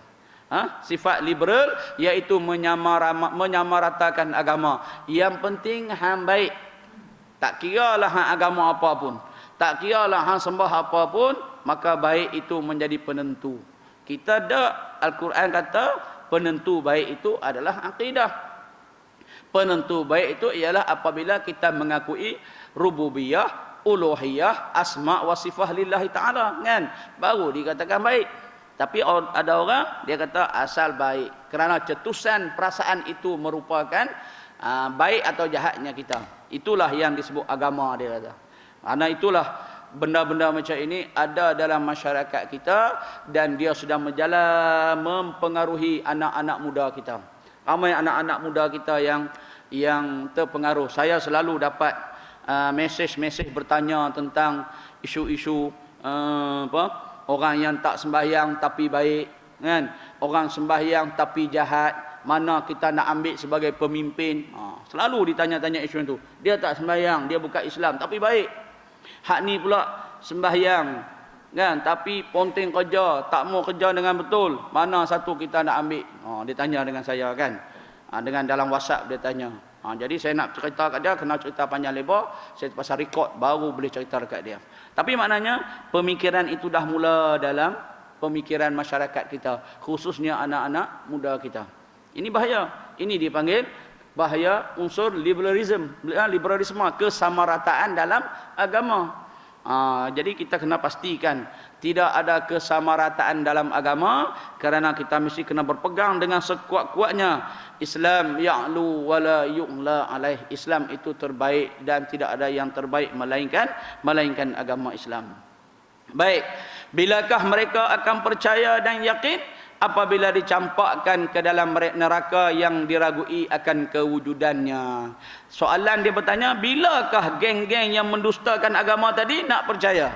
Sifat liberal iaitu menyamaratakan agama. Yang penting hang baik. Tak kiralah hang agama apapun, tak kiralah hang sembah apapun, maka baik itu menjadi penentu. Kita dak, Al-Quran kata penentu baik itu adalah akidah. Penentu baik itu ialah apabila kita mengakui rububiyah, uluhiyah, asma wa sifah lillahi ta'ala, kan? Baru dikatakan baik. Tapi ada orang dia kata asal baik, kerana cetusan perasaan itu merupakan baik atau jahatnya kita. Itulah yang disebut agama, dia kata. Karena itulah benda-benda macam ini ada dalam masyarakat kita dan dia sudah mempengaruhi anak-anak muda kita. Ramai anak-anak muda kita yang terpengaruh. Saya selalu dapat mesej-mesej bertanya tentang isu-isu orang yang tak sembahyang tapi baik, kan? Orang sembahyang tapi jahat, mana kita nak ambil sebagai pemimpin? Selalu ditanya-tanya isu itu. Dia tak sembahyang, dia bukan Islam tapi baik. Hak ni pula sembahyang, kan? Tapi ponteng kerja, tak mau kerja dengan betul. Mana satu kita nak ambil? Dia tanya dengan saya, kan? Dengan dalam WhatsApp dia tanya. Jadi saya nak cerita kat dia, kena cerita panjang lebar, saya pasal record baru boleh cerita dekat dia. Tapi maknanya pemikiran itu dah mula dalam pemikiran masyarakat kita, khususnya anak-anak muda kita. Ini bahaya. Ini dipanggil bahaya unsur liberalisme, kesamarataan dalam agama. Jadi kita kena pastikan tidak ada kesamarataan dalam agama, kerana kita mesti kena berpegang dengan sekuat-kuatnya. Islam ya'lu wa la yu'la alaih. Islam itu terbaik dan tidak ada yang terbaik melainkan agama Islam. Baik, bilakah mereka akan percaya dan yakin apabila dicampakkan ke dalam neraka yang diragui akan kewujudannya? Soalan dia bertanya, bilakah geng-geng yang mendustakan agama tadi nak percaya?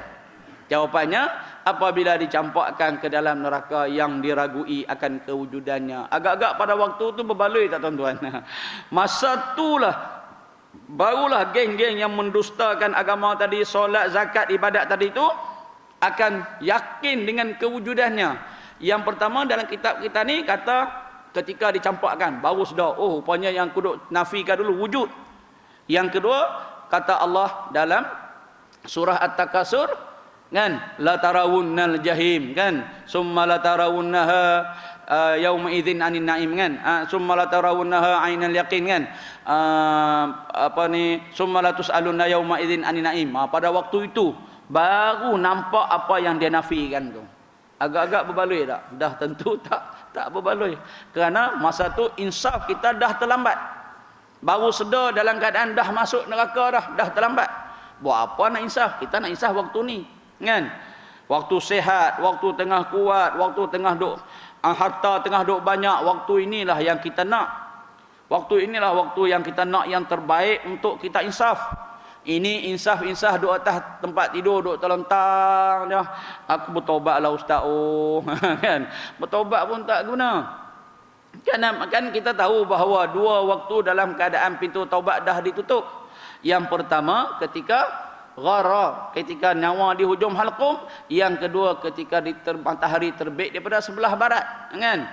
Jawapannya, apabila dicampakkan ke dalam neraka yang diragui akan kewujudannya. Agak-agak pada waktu tu berbaloi tak tuan-tuan? Masa itulah barulah geng-geng yang mendustakan agama tadi, solat, zakat, ibadat tadi itu akan yakin dengan kewujudannya. Yang pertama dalam kitab kita ni kata ketika dicampakkan baru sedar, oh rupanya yang kuduk nafikan dulu wujud. Yang kedua kata Allah dalam surah At-Takasur kan, la tarawunnal jahim kan, summa la tarawunnaha yauma idzin anin naim kan, summa la tarawunnaha ainal yaqin kan, summa la tusaluna yauma idzin anin naim. Pada waktu itu baru nampak apa yang dia nafikan tu. Agak-agak berbaloi tak? Dah tentu tak berbaloi. Kerana masa tu insaf kita dah terlambat. Baru sedar dalam keadaan dah masuk neraka dah terlambat. Buat apa nak insaf? Kita nak insaf waktu ni, kan? Waktu sehat, waktu tengah kuat, waktu tengah duk harta tengah duk banyak, waktu inilah yang kita nak. Waktu inilah waktu yang kita nak yang terbaik untuk kita insaf. Ini insaf duk atas tempat tidur, duk terlentang dia. Aku bertaubatlah ustaz, kan? Bertaubat pun tak guna. Kan kita tahu bahawa dua waktu dalam keadaan pintu taubat dah ditutup. Yang pertama ketika ghara, ketika nyawa di hujung halqum. Yang kedua ketika matahari terbit daripada sebelah barat, kan?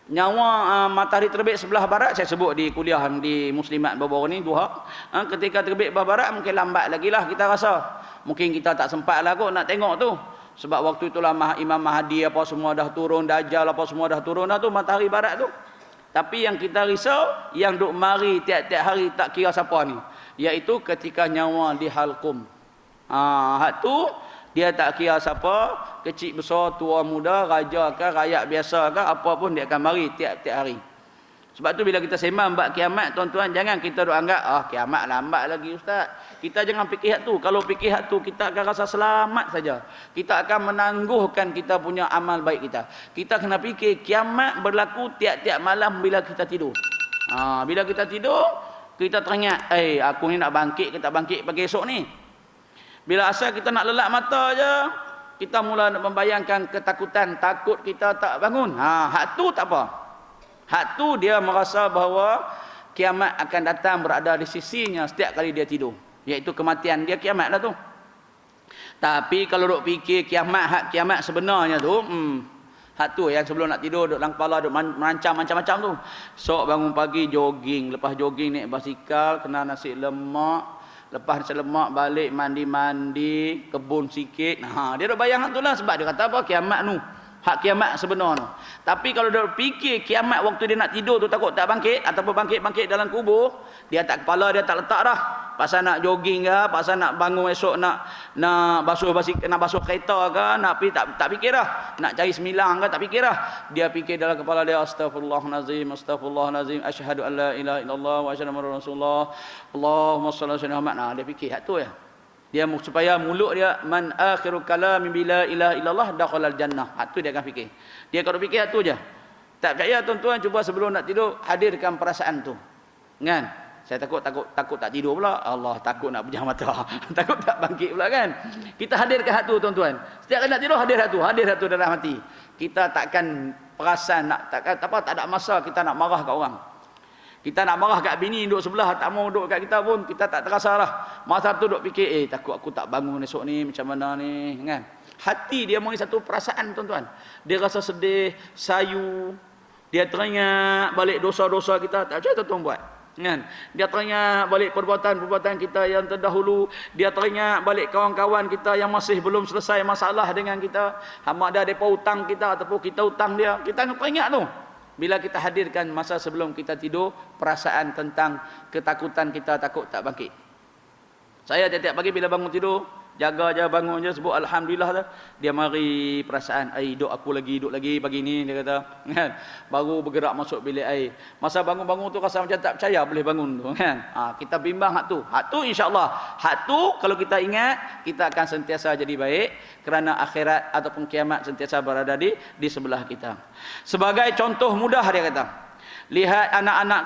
Nyawa matahari terbit sebelah barat, saya sebut di kuliah di Muslimat baru-baru ni, duha. Ketika terbit sebelah barat mungkin lambat lagi lah kita rasa. Mungkin kita tak sempat lah kot nak tengok tu. Sebab waktu itulah Imam Mahdi apa semua dah turun, Dajjal apa semua dah turun dah tu, matahari barat tu. Tapi yang kita risau, yang duk mari tiap-tiap hari tak kira siapa ni, iaitu ketika nyawa di halqum. Hak tu dia tak kira siapa, kecil besar, tua muda, raja ke, rakyat biasa ke, apa pun dia akan mari tiap-tiap hari. Sebab tu bila kita sembang bab kiamat, tuan-tuan, jangan kita duk anggap kiamat lambat lagi ustaz. Kita jangan fikir hak tu. Kalau fikir hak tu, kita akan rasa selamat saja. Kita akan menangguhkan kita punya amal baik kita. Kita kena fikir kiamat berlaku tiap-tiap malam bila kita tidur. Bila kita tidur, kita teringat, aku ni nak bangkit ke tak bangkit pagi esok ni. Bila asal kita nak lelap mata je, kita mula nak membayangkan ketakutan, takut kita tak bangun. Hak tu tak apa. Hak tu dia merasa bahawa kiamat akan datang berada di sisinya setiap kali dia tidur. Iaitu kematian dia, kiamat lah tu. Tapi kalau duk fikir hak kiamat sebenarnya tu, hak tu yang sebelum nak tidur duk dalam kepala duk merancang macam-macam tu. Sok bangun pagi jogging, lepas jogging naik basikal, kena nasi lemak, lepas nasi lemak balik mandi-mandi, kebun sikit. Dia duk bayang hak tu lah, sebab dia kata apa, kiamat tu. Hak kiamat sebenarnya. Tapi kalau dia fikir kiamat waktu dia nak tidur tu takut tak bangkit, ataupun bangkit dalam kubur, dia tak, kepala dia tak letak dah. Pasal nak jogging ke, pasal nak bangun esok nak basuh kereta ke, nak pergi tak fikir dah. Nak cari semilang ke tak fikir dah. Dia fikir dalam kepala dia, astaghfirullahalazim, asyhadu an la ilaha illallah wa asyhadu anna rasulullah. Allahumma shalli ala sayyidina Muhammad. Dia fikir hak tu ya. Dia supaya mulut dia man akhiru kalami bila ilaha illallah dakhalal jannah. Hak tu dia akan fikir. Dia kalau fikir hak tu je. Tak percaya tuan-tuan, cuba sebelum nak tidur hadirkan perasaan tu. Kan? Saya takut tak tidur pula. Allah, takut nak pejam mata. Takut tak bangkit pula kan? Kita hadirkan hak tu tuan-tuan. Setiap kali nak tidur hadir hak tu dalam hati. Kita takkan perasan tak ada masa kita nak marah kat orang. Kita nak marah kat bini duduk sebelah, tak mau duduk kat kita pun, kita tak terasa lah. Masa tu duduk fikir, takut aku tak bangun esok ni, macam mana ni, kan? Hati dia mengisi satu perasaan, tuan-tuan. Dia rasa sedih, sayu. Dia teringat balik dosa-dosa kita. Tak macam tuan-tuan buat. Kan? Dia teringat balik perbuatan-perbuatan kita yang terdahulu. Dia teringat balik kawan-kawan kita yang masih belum selesai masalah dengan kita. Hama ada mereka hutang kita ataupun kita hutang dia. Kita teringat tu. Bila kita hadirkan masa sebelum kita tidur, perasaan tentang ketakutan kita takut tak bangkit. Saya tiap-tiap pagi bila bangun tidur, jaga je bangun je, sebut alhamdulillah dah. Dia mari perasaan, duduk lagi pagi ni, dia kata, kan? Baru bergerak masuk bilik air. Masa bangun-bangun tu rasa macam tak percaya boleh bangun tu, kan? Kita bimbang hak tu. Hak tu insya-Allah. Hak tu kalau kita ingat, kita akan sentiasa jadi baik kerana akhirat ataupun kiamat sentiasa berada di sebelah kita. Sebagai contoh mudah dia kata, lihat anak-anak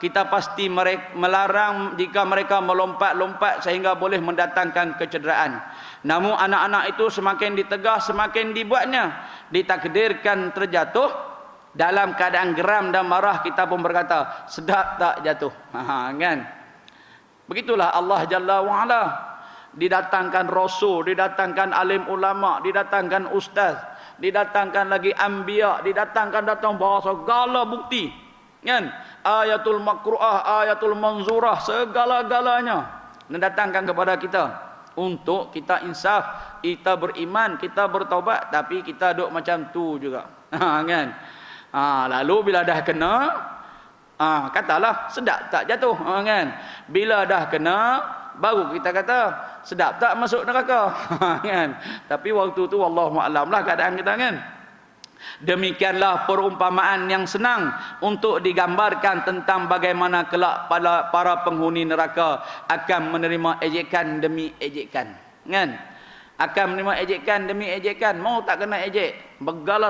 kita pasti melarang jika mereka melompat-lompat sehingga boleh mendatangkan kecederaan. Namun anak-anak itu semakin ditegah, semakin dibuatnya, ditakdirkan terjatuh. Dalam keadaan geram dan marah kita pun berkata, sedap tak jatuh. Kan? Begitulah Allah Jalla wa'ala. Didatangkan Rasul, didatangkan alim ulama, didatangkan ustaz, didatangkan lagi anbiya, datang bahawa segala bukti, kan? Ayatul makruah, ayatul manzurah, segala-galanya mendatangkan kepada kita untuk kita insaf, kita beriman, kita bertaubat, tapi kita duk macam tu juga. Kan? Lalu bila dah kena, katalah sedap tak jatuh, kan? Bila dah kena, baru kita kata sedap tak masuk neraka. Kan? Tapi waktu tu wallahu a'lam lah keadaan kita, kan? Demikianlah perumpamaan yang senang untuk digambarkan tentang bagaimana kelak para penghuni neraka akan menerima ejekan demi ejekan, kan? Akan menerima ejekan demi ejekan. Mau tak kena ejek,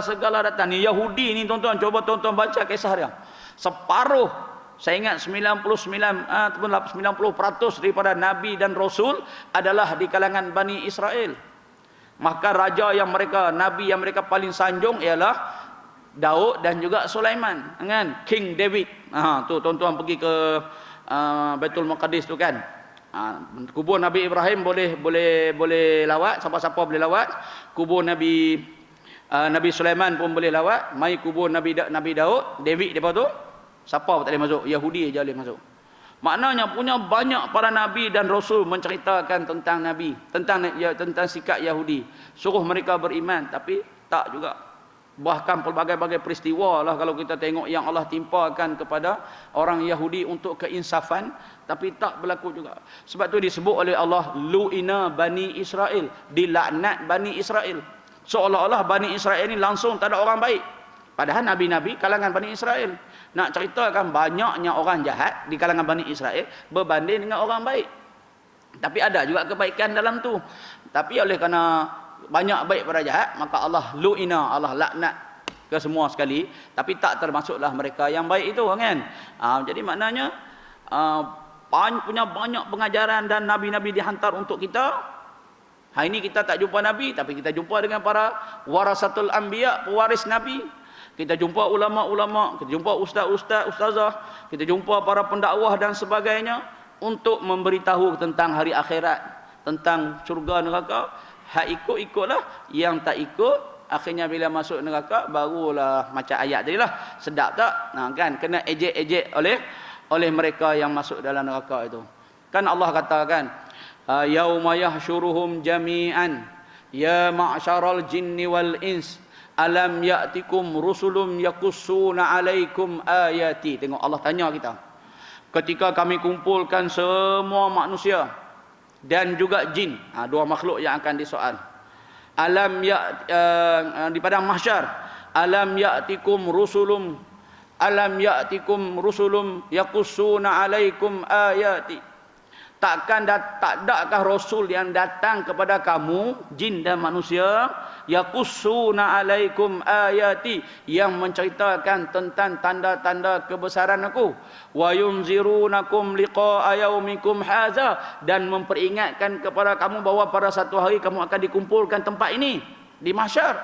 segala datang. Ni Yahudi ni tuan-tuan, coba tuan-tuan baca kisah dia. Separuh, saya ingat 99 ataupun 90% daripada nabi dan rasul adalah di kalangan Bani Israel. Maka raja yang mereka, nabi yang mereka paling sanjung ialah Daud dan juga Sulaiman, kan? King David. Tu tuan-tuan pergi ke Baitul Maqdis tu, kan? Kubur Nabi Ibrahim boleh lawat, siapa-siapa boleh lawat. Kubur Nabi Sulaiman pun boleh lawat. Mai kubur Nabi Daud, David depa tu, siapa pun tak boleh masuk, Yahudi aja boleh masuk. Maknanya punya banyak para nabi dan rasul menceritakan tentang nabi, tentang sikap Yahudi, suruh mereka beriman, tapi tak juga. Bahkan pelbagai-bagai peristiwa lah kalau kita tengok yang Allah timpakan kepada orang Yahudi untuk keinsafan, tapi tak berlaku juga. Sebab tu disebut oleh Allah, lu'ina Bani Israel, dilaknat Bani Israel. Seolah-olah Bani Israel ni langsung tak ada orang baik. Padahal nabi-nabi kalangan Bani Israel. Nak ceritakan banyaknya orang jahat di kalangan Bani Israel berbanding dengan orang baik. Tapi ada juga kebaikan dalam tu. Tapi oleh kerana banyak baik pada jahat, maka Allah lu'ina, Allah laknat ke semua sekali. Tapi tak termasuklah mereka yang baik itu, kan? Jadi maknanya punya banyak pengajaran dan nabi-nabi dihantar untuk kita. Hari ini kita tak jumpa nabi, tapi kita jumpa dengan para warasatul anbiya, pewaris nabi. Kita jumpa ulama-ulama, kita jumpa ustaz-ustaz, ustazah, kita jumpa para pendakwah dan sebagainya untuk memberitahu tentang hari akhirat, tentang syurga neraka. Hak ikut-ikutlah, yang tak ikut akhirnya bila masuk neraka barulah macam ayat tadi lah, sedap tak? Kan kena ejek-ejek oleh mereka yang masuk dalam neraka itu. Kan Allah katakan, yauma yahsyuruhum jami'an ya ma'syaral jinni wal ins alam ya'tikum rusulun yaqussuna alaikum ayati. Tengok Allah tanya kita. Ketika kami kumpulkan semua manusia dan juga jin, dua makhluk yang akan disoal. Di padang mahsyar, alam ya'tikum rusulun yaqussuna alaikum ayati. Tak adakah rasul yang datang kepada kamu, jin dan manusia, yaqussuna alaikum ayati, yang menceritakan tentang tanda-tanda kebesaran aku, wa yunzirunakum liqa'a yaumikum hadza, dan memperingatkan kepada kamu bahawa pada satu hari kamu akan dikumpulkan tempat ini di mahsyar,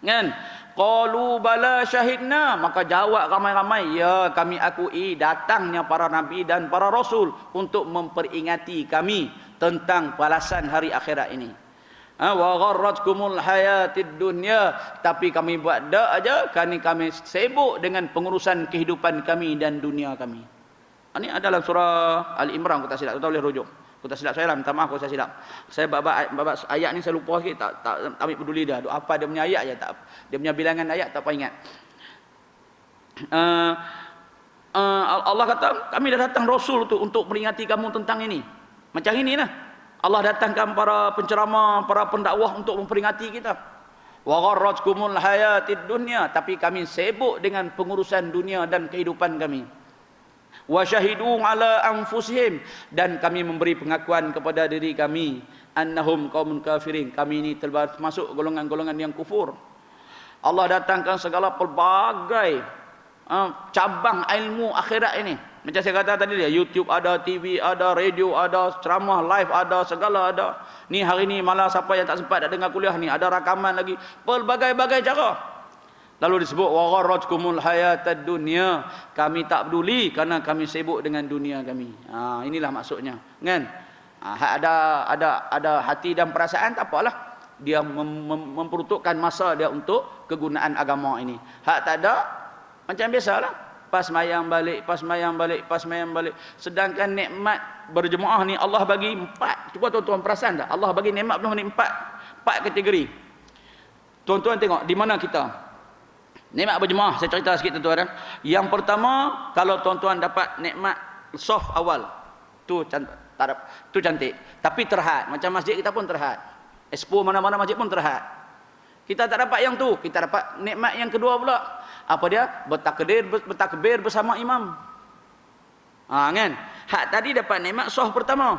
kan? Qalu bala syahidna, maka jawab ramai-ramai, ya kami akui datangnya para nabi dan para rasul untuk memperingati kami tentang balasan hari akhirat ini. Wa gharratkumul hayatid dunya, tapi kami buat dak aja, kami sibuk dengan pengurusan kehidupan kami dan dunia kami. Ini adalah surah Al-Imran, aku tak silap, tak boleh rujuk. Aku tak silap, saya minta maaf kalau saya silap. Saya bab ayat ni saya lupa sikit, tak ambil peduli dah. Apa dia punya ayat je, tak, dia punya bilangan ayat tak apa ingat. Allah kata, kami dah datang rasul tu untuk peringati kamu tentang ini. Macam inilah. Allah datangkan para penceramah, para pendakwah untuk memperingati kita. Wa gharratkumul hayatid dunya, tapi kami sibuk dengan pengurusan dunia dan kehidupan kami. Wa syahidu ala anfusihim, dan kami memberi pengakuan kepada diri kami, annahum qaumun kafirin, kami ini termasuk golongan-golongan yang kufur. Allah datangkan segala pelbagai cabang ilmu akhirat ini, Macam saya kata tadi dia, YouTube ada, TV ada, radio ada, ceramah live ada, segala ada. Ni hari ni malah siapa yang tak sempat nak dengar kuliah ni, ada rakaman lagi, pelbagai-bagai cara. Lalu disebut wa gharratkumul hayatad dunya, kami tak peduli kerana kami sibuk dengan dunia kami. Inilah maksudnya, kan? Ada hati dan perasaan, tak apalah. Dia memperuntukkan masa dia untuk kegunaan agama ini. Hak tak ada, macam biasalah. Pas mayang balik. Sedangkan nikmat berjemaah ni Allah bagi 4. Cuba tuan-tuan perasan tak? Allah bagi nikmat ni 4 kategori. Tuan-tuan tengok di mana kita. Nikmat berjemaah, saya cerita sikit tuan-tuan. Yang pertama, kalau tuan-tuan dapat nikmat soft awal, tu cantik. Tapi terhad. Macam masjid kita pun terhad. Expo mana-mana masjid pun terhad. Kita tak dapat yang tu. Kita dapat nikmat yang kedua pula. Apa dia? Bertakbir bersama imam. Kan? Hak tadi dapat nikmat soh pertama.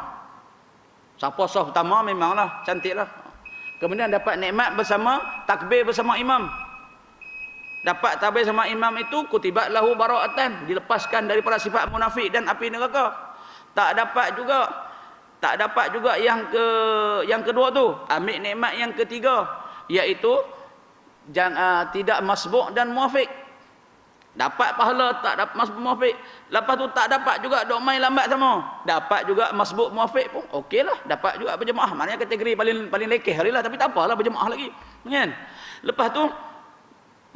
Siapa soh pertama memanglah cantiklah. Kemudian dapat nikmat bersama takbir bersama imam. Dapat takbir bersama imam itu kutibat lahu bara'atan, dilepaskan daripada sifat munafik dan api neraka. Tak dapat juga yang kedua tu. Ambil nikmat yang ketiga, iaitu tidak masbuk dan muafiq. Dapat pahala, tak dapat masbuk muafiq. Lepas tu tak dapat juga dok main lambat sama. Dapat juga masbuk muafiq pun okeylah, dapat juga berjemaah. Maknanya kategori paling lekeh harilah, tapi tak apalah berjemaah lagi. Kan? Lepas tu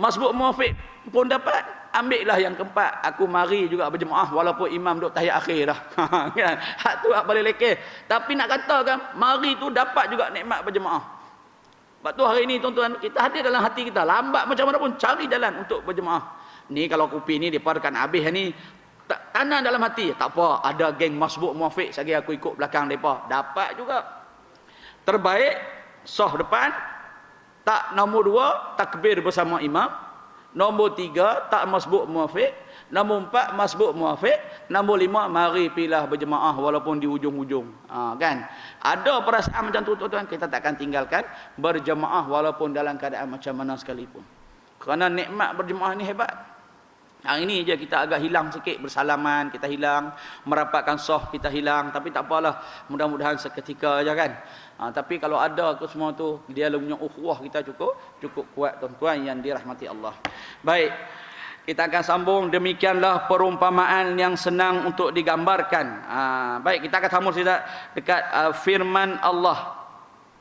masbuk muafiq pun dapat. Ambillah yang keempat, aku mari juga berjemaah walaupun imam duk tahiyat akhir dah. Kan? Hak tu hak paling lekeh. Tapi nak katakan mari tu dapat juga nikmat berjemaah. Sebab tu hari ni tuan-tuan, kita hadir dalam hati kita, lambat macam mana pun cari jalan untuk berjemaah. Ni kalau kopi ni diparkan habis ni, tanam dalam hati, tak apa, ada geng masbuk muafiq, sagi aku ikut belakang depa, dapat juga. Terbaik sah depan, tak nombor 2 takbir bersama imam, nombor 3 tak masbuk muafiq, nombor 4 masbuk muafiq, nombor 5 mari pilah berjemaah walaupun di hujung-hujung. Kan? Ada perasaan macam tu tuan-tuan, kita takkan tinggalkan berjemaah walaupun dalam keadaan macam mana sekalipun. Kerana nikmat berjemaah ni hebat. Hari ini je kita agak hilang sikit, bersalaman kita hilang, merapatkan soh kita hilang, tapi tak apalah, mudah-mudahan seketika aja kan. Tapi kalau ada ke semua tu, dia punya ukhuwah kita cukup kuat tuan-tuan yang dirahmati Allah. Baik, kita akan sambung. Demikianlah perumpamaan yang senang untuk digambarkan. Baik, kita akan sambung dekat firman Allah.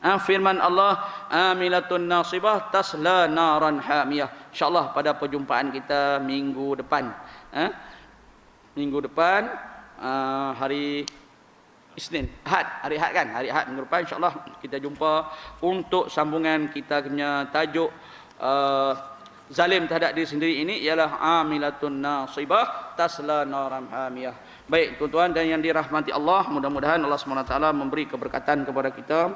Firman Allah, amilatun nasibah tasla naran hamiyah. InsyaAllah pada perjumpaan kita minggu depan. Minggu depan, hari Isnin, hari Ahad kan? Hari Ahad minggu depan insyaAllah kita jumpa untuk sambungan kita punya tajuk zalim terhadap diri sendiri ini ialah amilatun nasibah tasla naran hamiyah. Baik tuan-tuan dan yang dirahmati Allah, mudah-mudahan Allah SWT memberi keberkatan kepada kita.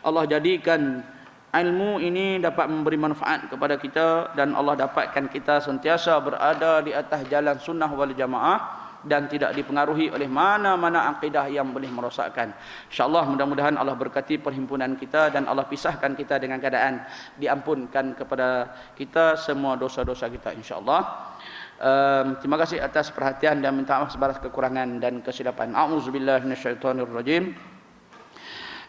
Allah jadikan ilmu ini dapat memberi manfaat kepada kita, dan Allah dapatkan kita sentiasa berada di atas jalan sunnah wal jamaah dan tidak dipengaruhi oleh mana-mana akidah yang boleh merosakkan. InsyaAllah mudah-mudahan Allah berkati perhimpunan kita dan Allah pisahkan kita dengan keadaan diampunkan kepada kita semua dosa-dosa kita insyaAllah. Terima kasih atas perhatian dan minta maaf sebaras kekurangan dan kesilapan. A'udzubillahi minasyaitonirrajim.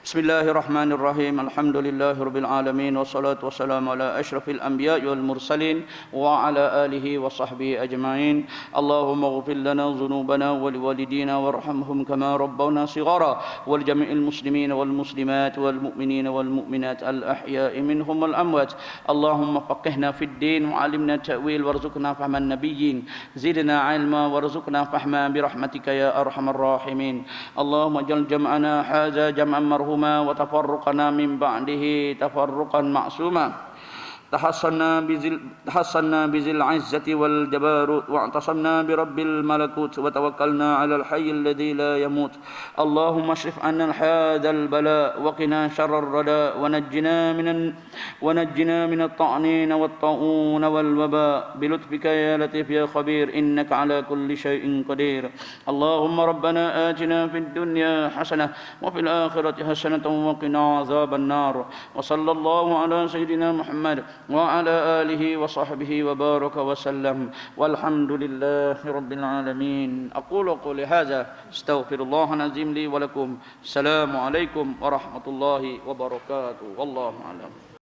Bismillahirrahmanirrahim. Alhamdulillahirabbil alamin wassalatu wassalamu ala asyrafil anbiya'i wal mursalin wa ala alihi wa sahbihi ajma'in. Allahumma ighfir lana dhunubana wa liwalidina warhamhum kama rabbawna shighara wal jami'il muslimin wal muslimat wal mu'minin wal mu'minat al ahya'i minhum wal amwat. Allahumma faqihna fid din wa 'allimna ta'wil warzuqna fahman nabiyyin. Zidna 'ilma warzuqna fahma bi rahmatika ya arhamar rahimin. Allahumma jal jam'ana hadza jam'an marhum وتفرقنا من بعده تفرقا معصوما. تحصنا بذي العزة والجبروت واعتصمنا برب الملكوت وتوكلنا على الحي الذي لا يموت. اللهم اشرف عنا هذا البلاء وقنا شر الرداء ونجنا من الطعنين والطاعون والوباء بلطفك يا لطيف يا خبير إنك على كل شيء قدير. اللهم ربنا آتنا في الدنيا حسنة وفي الآخرة حسنة وقنا عذاب النار. وصلى الله على سيدنا محمد وعلى آله وصحبه وبارك وسلم والحمد لله رب العالمين. أقول قولي هذا استغفر الله العظيم لي ولكم. السلام عليكم ورحمة الله وبركاته والله أعلم.